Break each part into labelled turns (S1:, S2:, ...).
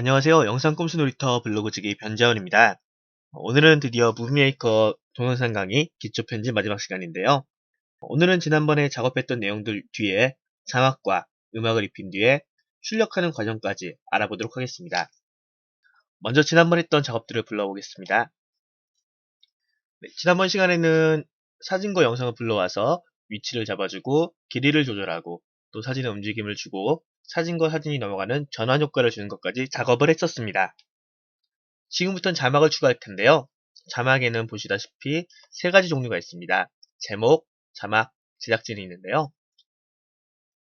S1: 안녕하세요. 영상 꼼수 놀이터 블로그지기 변자원입니다. 오늘은 드디어 무비메이커 동영상 강의 기초 편집 마지막 시간인데요. 오늘은 지난번에 작업했던 내용들 뒤에 자막과 음악을 입힌 뒤에 출력하는 과정까지 알아보도록 하겠습니다. 먼저 지난번 했던 작업들을 불러보겠습니다. 네, 지난번 시간에는 사진과 영상을 불러와서 위치를 잡아주고 길이를 조절하고 또 사진의 움직임을 주고 사진과 사진이 넘어가는 전환 효과를 주는 것까지 작업을 했었습니다. 지금부터는 자막을 추가할 텐데요. 자막에는 보시다시피 세 가지 종류가 있습니다. 제목, 자막, 제작진이 있는데요.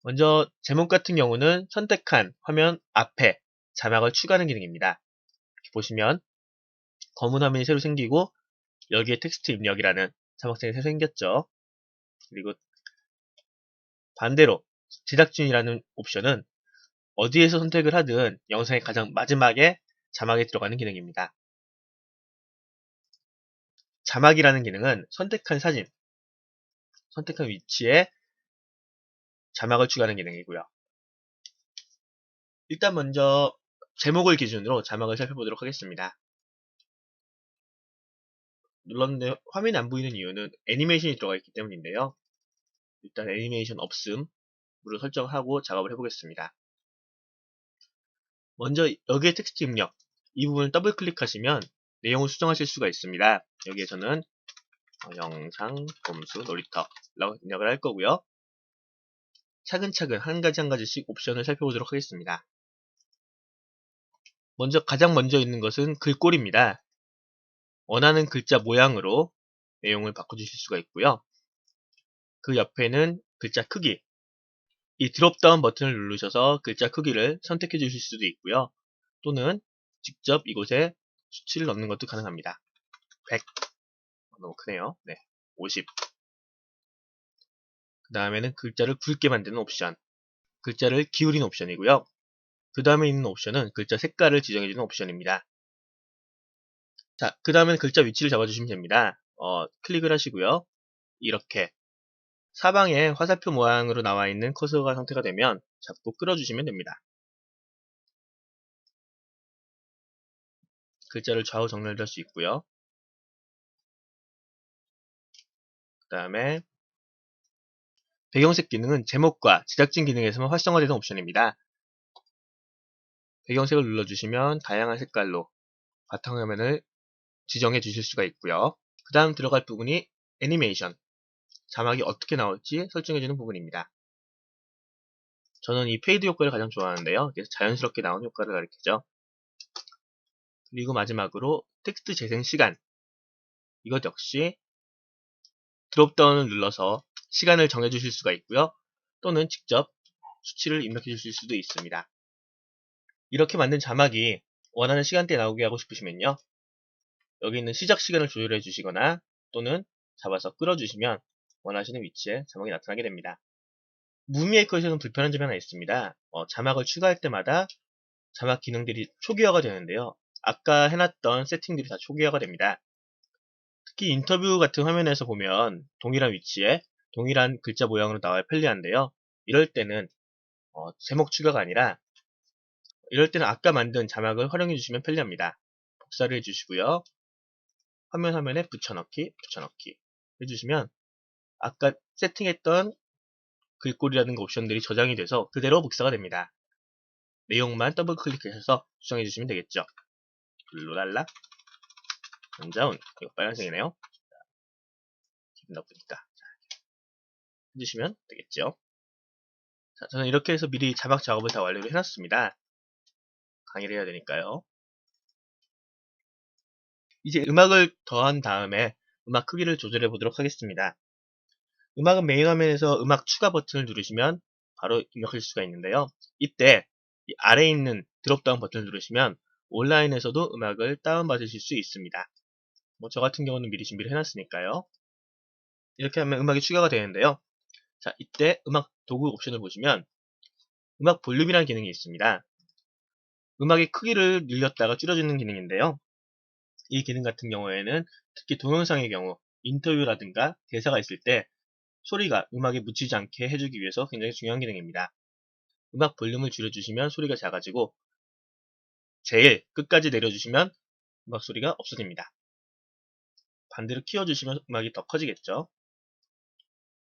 S1: 먼저 제목 같은 경우는 선택한 화면 앞에 자막을 추가하는 기능입니다. 이렇게 보시면 검은 화면이 새로 생기고 여기에 텍스트 입력이라는 자막창이 새로 생겼죠. 그리고 반대로 제작진이라는 옵션은 어디에서 선택을 하든 영상의 가장 마지막에 자막이 들어가는 기능입니다. 자막이라는 기능은 선택한 사진, 선택한 위치에 자막을 추가하는 기능이고요. 일단 먼저 제목을 기준으로 자막을 살펴보도록 하겠습니다. 눌렀는데 화면이 안 보이는 이유는 애니메이션이 들어가 있기 때문인데요. 일단 애니메이션 없음으로 설정하고 작업을 해보겠습니다. 먼저 여기에 텍스트 입력, 이 부분을 더블 클릭하시면 내용을 수정하실 수가 있습니다. 여기에서는 영상 꼼수 놀이터라고 입력을 할 거고요. 차근차근 한 가지 한 가지씩 옵션을 살펴보도록 하겠습니다. 가장 먼저 있는 것은 글꼴입니다. 원하는 글자 모양으로 내용을 바꿔주실 수가 있고요. 그 옆에는 글자 크기, 이 드롭다운 버튼을 누르셔서 글자 크기를 선택해 주실 수도 있고요. 또는 직접 이곳에 수치를 넣는 것도 가능합니다. 100, 너무 크네요. 네, 50. 그 다음에는 글자를 굵게 만드는 옵션, 글자를 기울이는 옵션이고요. 그 다음에 있는 옵션은 글자 색깔을 지정해주는 옵션입니다. 자, 그 다음에는 글자 위치를 잡아주시면 됩니다. 클릭을 하시고요. 이렇게 사방에 화살표 모양으로 나와 있는 커서가 상태가 되면 잡고 끌어주시면 됩니다. 글자를 좌우 정렬할 수 있고요. 그 다음에 배경색 기능은 제목과 제작진 기능에서만 활성화되는 옵션입니다. 배경색을 눌러주시면 다양한 색깔로 바탕화면을 지정해 주실 수가 있고요. 그 다음 들어갈 부분이 애니메이션, 자막이 어떻게 나올지 설정해주는 부분입니다. 저는 이 페이드 효과를 가장 좋아하는데요. 그래서 자연스럽게 나온 효과를 가리키죠. 그리고 마지막으로 텍스트 재생 시간, 이것 역시 드롭다운을 눌러서 시간을 정해주실 수가 있고요. 또는 직접 수치를 입력해 주실 수도 있습니다. 이렇게 만든 자막이 원하는 시간대에 나오게 하고 싶으시면요. 여기 있는 시작 시간을 조절해 주시거나 또는 잡아서 끌어주시면 원하시는 위치에 자막이 나타나게 됩니다. 무비메이커에서는 불편한 점이 하나 있습니다. 자막을 추가할 때마다 자막 기능들이 초기화가 되는데요. 아까 해놨던 세팅들이 다 초기화가 됩니다. 특히 인터뷰 같은 화면에서 보면 동일한 위치에 동일한 글자 모양으로 나와야 편리한데요. 이럴 때는 제목 추가가 아니라 이럴 때는 아까 만든 자막을 활용해 주시면 편리합니다. 복사를 해주시고요. 화면에 붙여넣기 해주시면 아까 세팅했던 글꼴이라든가 옵션들이 저장이 돼서 그대로 복사가 됩니다. 내용만 더블 클릭해서 수정해 주시면 되겠죠. 룰루랄라 전자운, 이거 빨간색이네요. 기분 나쁘니까 해주시면 되겠죠. 자, 저는 이렇게 해서 미리 자막 작업을 다 완료를 해놨습니다. 강의를 해야 되니까요. 이제 음악을 더한 다음에 음악 크기를 조절해 보도록 하겠습니다. 음악은 메인 화면에서 음악 추가 버튼을 누르시면 바로 입력할 수가 있는데요. 이때 이 아래에 있는 드롭다운 버튼을 누르시면 온라인에서도 음악을 다운받으실 수 있습니다. 저 같은 경우는 미리 준비를 해놨으니까요. 이렇게 하면 음악이 추가가 되는데요. 자, 이때 음악 도구 옵션을 보시면 음악 볼륨이라는 기능이 있습니다. 음악의 크기를 늘렸다가 줄여주는 기능인데요. 이 기능 같은 경우에는 특히 동영상의 경우 인터뷰라든가 대사가 있을 때 소리가 음악에 묻히지 않게 해주기 위해서 굉장히 중요한 기능입니다. 음악 볼륨을 줄여주시면 소리가 작아지고 제일 끝까지 내려주시면 음악 소리가 없어집니다. 반대로 키워주시면 음악이 더 커지겠죠.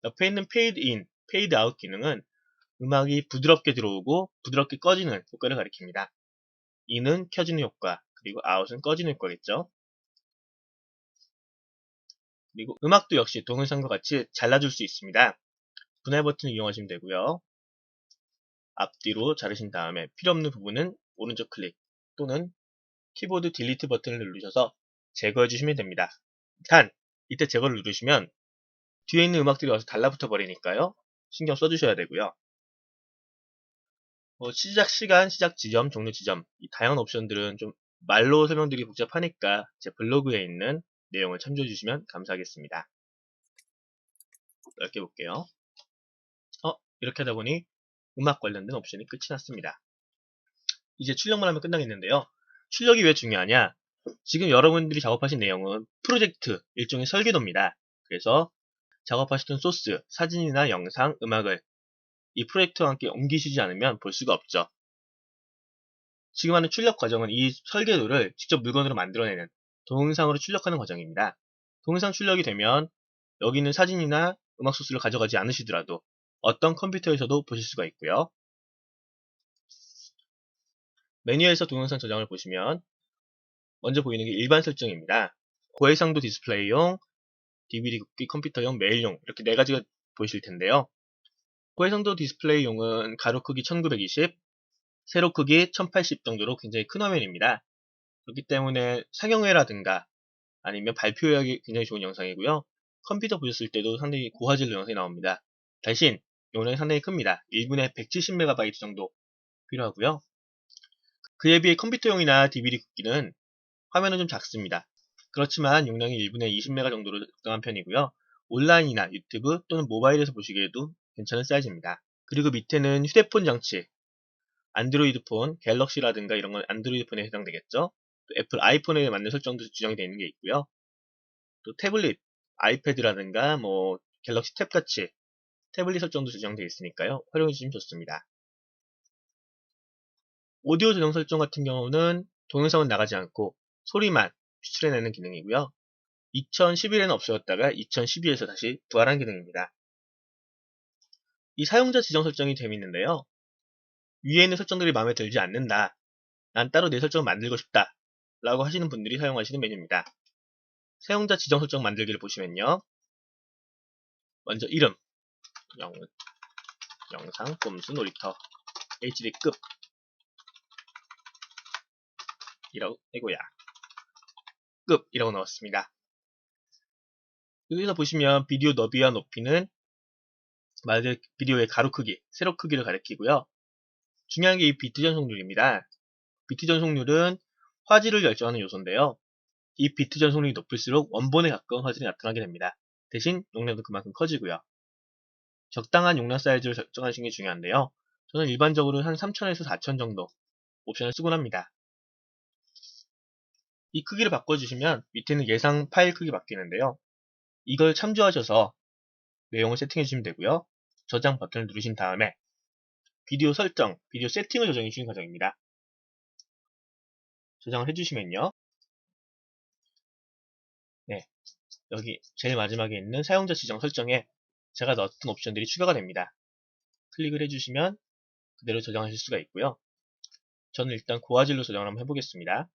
S1: 옆에 있는 페이드 인, 페이드 아웃 기능은 음악이 부드럽게 들어오고 부드럽게 꺼지는 효과를 가리킵니다. 인은 켜지는 효과, 그리고 아웃은 꺼지는 효과겠죠. 그리고 음악도 역시 동영상과 같이 잘라줄 수 있습니다. 분할 버튼을 이용하시면 되고요. 앞뒤로 자르신 다음에 필요 없는 부분은 오른쪽 클릭 또는 키보드 딜리트 버튼을 누르셔서 제거해 주시면 됩니다. 단 이때 제거를 누르시면 뒤에 있는 음악들이 와서 달라붙어 버리니까요. 신경 써주셔야 되고요. 시작 시간, 시작 지점, 종료 지점 이 다양한 옵션들은 좀 말로 설명드리기 복잡하니까 제 블로그에 있는 내용을 참조해 주시면 감사하겠습니다. 넓게 볼게요. 이렇게 하다 보니 음악 관련된 옵션이 끝이 났습니다. 이제 출력만 하면 끝나겠는데요. 출력이 왜 중요하냐? 지금 여러분들이 작업하신 내용은 프로젝트, 일종의 설계도입니다. 그래서 작업하셨던 소스, 사진이나 영상, 음악을 이 프로젝트와 함께 옮기시지 않으면 볼 수가 없죠. 지금 하는 출력 과정은 이 설계도를 직접 물건으로 만들어내는 동영상으로 출력하는 과정입니다. 동영상 출력이 되면 여기 있는 사진이나 음악 소스를 가져가지 않으시더라도 어떤 컴퓨터에서도 보실 수가 있고요. 메뉴에서 동영상 저장을 보시면 먼저 보이는 게 일반 설정입니다. 고해상도 디스플레이용, DVD 굽기, 컴퓨터용, 메일용 이렇게 네 가지가 보이실 텐데요. 고해상도 디스플레이용은 가로 크기 1920, 세로 크기 1080 정도로 굉장히 큰 화면입니다. 그렇기 때문에 상영회라든가 아니면 발표하기 굉장히 좋은 영상이고요. 컴퓨터 보셨을 때도 상당히 고화질로 영상이 나옵니다. 대신 용량이 상당히 큽니다. 1분에 170MB 정도 필요하고요. 그에 비해 컴퓨터용이나 DVD 굽기는 화면은 좀 작습니다. 그렇지만 용량이 1분에 20MB 정도로 적당한 편이고요. 온라인이나 유튜브 또는 모바일에서 보시기에도 괜찮은 사이즈입니다. 그리고 밑에는 휴대폰 장치, 안드로이드 폰, 갤럭시라든가 이런 건 안드로이드 폰에 해당되겠죠. 또 애플 아이폰에 맞는 설정도 지정이 되어 있는 게 있고요. 또 태블릿, 아이패드라든가 갤럭시 탭 같이 태블릿 설정도 지정되어 있으니까요. 활용해 주시면 좋습니다. 오디오 전용 설정 같은 경우는 동영상은 나가지 않고 소리만 추출해내는 기능이고요. 2011에는 없어졌다가 2012에서 다시 부활한 기능입니다. 이 사용자 지정 설정이 재밌는데요. 위에 있는 설정들이 마음에 들지 않는다. 난 따로 내 설정을 만들고 싶다. 라고 하시는 분들이 사용하시는 메뉴입니다. 사용자 지정 설정 만들기를 보시면요. 먼저 이름, 영상, 꼼수, 놀이터, HD급 급이라고 넣었습니다. 여기서 보시면 비디오 너비와 높이는 말 그대로 비디오의 가로 크기, 세로 크기를 가리키고요. 중요한 게 이 비트 전송률입니다. 비트 전송률은 화질을 결정하는 요소인데요. 이 비트 전송률이 높을수록 원본에 가까운 화질이 나타나게 됩니다. 대신 용량도 그만큼 커지고요. 적당한 용량 사이즈를 설정하시는 게 중요한데요. 저는 일반적으로 한 3000에서 4000 정도 옵션을 쓰곤 합니다. 이 크기를 바꿔주시면 밑에는 예상 파일 크기 바뀌는데요. 이걸 참조하셔서 내용을 세팅해 주시면 되고요. 저장 버튼을 누르신 다음에 비디오 설정, 비디오 세팅을 조정해 주시는 과정입니다. 저장을 해주시면요. 네, 여기 제일 마지막에 있는 사용자 지정 설정에 제가 넣었던 옵션들이 추가가 됩니다. 클릭을 해주시면 그대로 저장하실 수가 있고요. 저는 일단 고화질로 저장을 한번 해보겠습니다.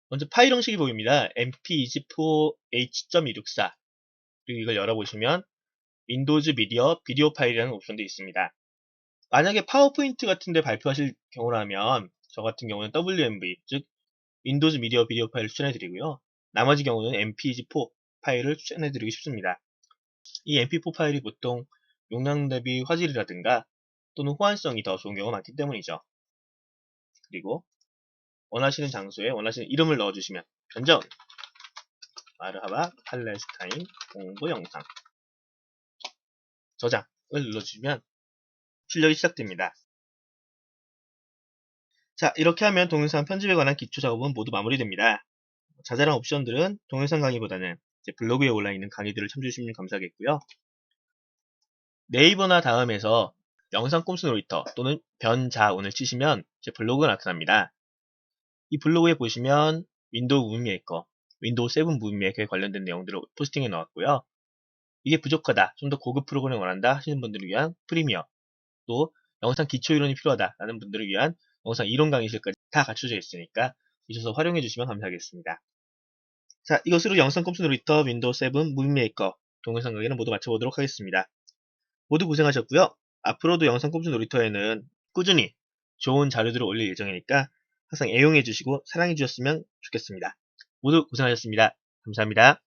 S1: 먼저 파일 형식이 보입니다. mp24h.264 그리고 이걸 열어보시면 윈도우즈 미디어 비디오 파일이라는 옵션도 있습니다. 만약에 파워포인트 같은데 발표하실 경우라면 저 같은 경우는 WMV 즉 윈도우즈 미디어 비디오 파일을 추천해드리고요. 나머지 경우는 mp4 파일을 추천해드리고 싶습니다. 이 mp4 파일이 보통 용량 대비 화질이라든가 또는 호환성이 더 좋은 경우가 많기 때문이죠. 그리고 원하시는 장소에 원하시는 이름을 넣어주시면 변경 마르하바 팔레스타인 공부 영상 저장을 눌러주시면 출력이 시작됩니다. 자, 이렇게 하면 동영상 편집에 관한 기초 작업은 모두 마무리됩니다. 자잘한 옵션들은 동영상 강의보다는 제 블로그에 올라있는 강의들을 참조해주시면 감사하겠고요. 네이버나 다음에서 영상 꼼수 놀이터 또는 변자운을 치시면 제 블로그가 나타납니다. 이 블로그에 보시면 윈도우 무비메이커, 윈도우 7 무비메이커에 관련된 내용들을 포스팅해 놓았고요. 이게 부족하다, 좀 더 고급 프로그램을 원한다 하시는 분들을 위한 프리미어, 또 영상 기초 이론이 필요하다 라는 분들을 위한 영상 이론 강의실까지 다 갖춰져 있으니까 오셔서 활용해 주시면 감사하겠습니다. 자, 이것으로 영상 컴퓨터 놀이터 윈도우 7 무비메이커 동영상 강의는 모두 마쳐보도록 하겠습니다. 모두 고생하셨고요. 앞으로도 영상 컴퓨터 놀이터에는 꾸준히 좋은 자료들을 올릴 예정이니까 항상 애용해 주시고 사랑해 주셨으면 좋겠습니다. 모두 고생하셨습니다. 감사합니다.